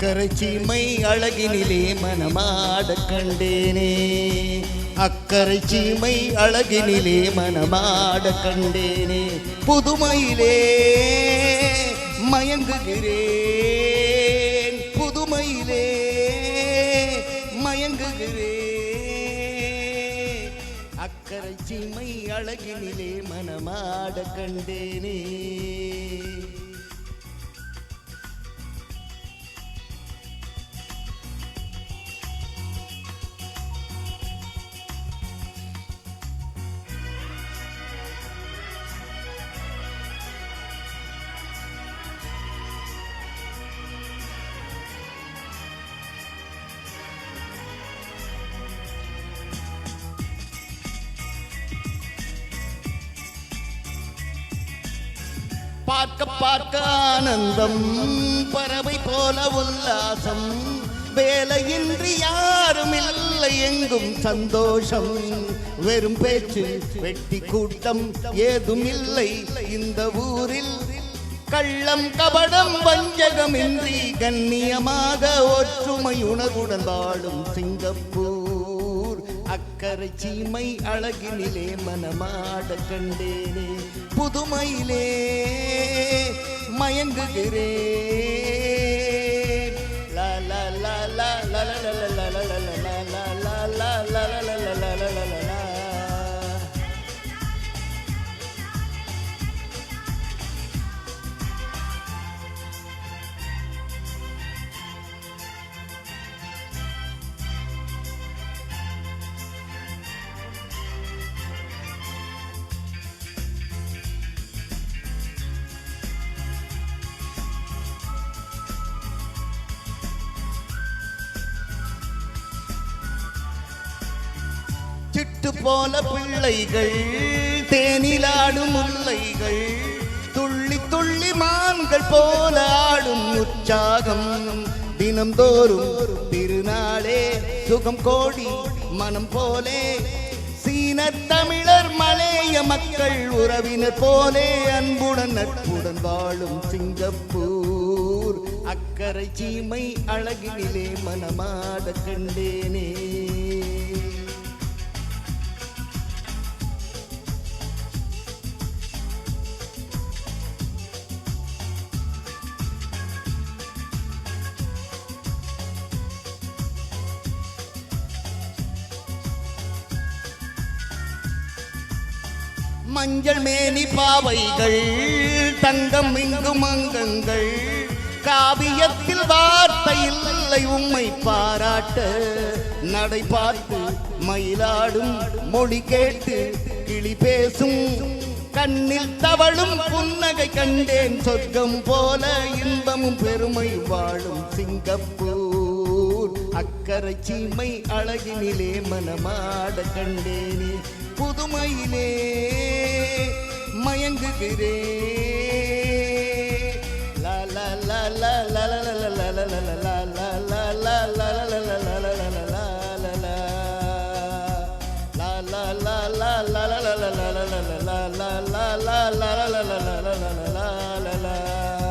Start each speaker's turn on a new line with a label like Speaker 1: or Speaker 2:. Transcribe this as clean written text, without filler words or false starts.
Speaker 1: அக்கறை சீமை அழகினிலே மனமாட கண்டேனே அக்கறை சீமை அழகினிலே மனமாட கண்டேனே புதுமையிலே மயங்குகிறேன் புதுமையிலே மயங்குகிறேன் அக்கறை சீமை அழகினிலே மனமாட கண்டேனே பார்க்க பார்க்க ஆனந்தம் பறவை போல உல்லாசம் வேலையின்றி யாரும் இல்லை எங்கும் சந்தோஷம் வெறும் பேச்சு வெட்டி கூட்டம் ஏதும் இல்லை இந்த ஊரில் கள்ளம் கபடம் வஞ்சகமின்றி கண்ணியமாக ஒற்றுமை உணர்வுடன் வாழும் சிங்கப்பூர் அக்கறை சீமை அழகினிலே மனமாட கண்டேனே புதுமையிலே மயங்குகிறேன் லா லா லா லா லா லா லா லா லா லா லா லா லா லா லா. சிட்டு போல பிள்ளைகள் தேனிலாடும் முல்லைகள் துள்ளி துள்ளி மான்கள் போல ஆடும் உற்சாகம் தினம்தோறும் திருநாளே சுகம் கோடி மனம் போலே சீன தமிழர் மலேய மக்கள் உறவினர் போலே அன்புடன் நட்புடன் வாழும் சிங்கப்பூர் அக்கறை சீமை அழகினிலே மனமாட கண்டேனே மஞ்சள் மேனி பாவைகள் தங்கம் இங்கும் அங்கங்கள் காவியத்தில் வார்த்தை இல்லை உம்மை பாராட்ட நடை பார்த்து மயிலாடும் மொழி கேட்டு கிளி பேசும் கண்ணில் தவழும் புன்னகை கண்டேன் சொர்க்கம் போல இன்பமும் பெருமை வாழும் சிங்கப்பூர் அக்கறை சீமை அழகினிலே மனமாட கண்டேனே புதுமையிலே மயங்குகிறேன் லா லா லா லா லா லா லா லா லா லா லா லா லா லா லா la la la la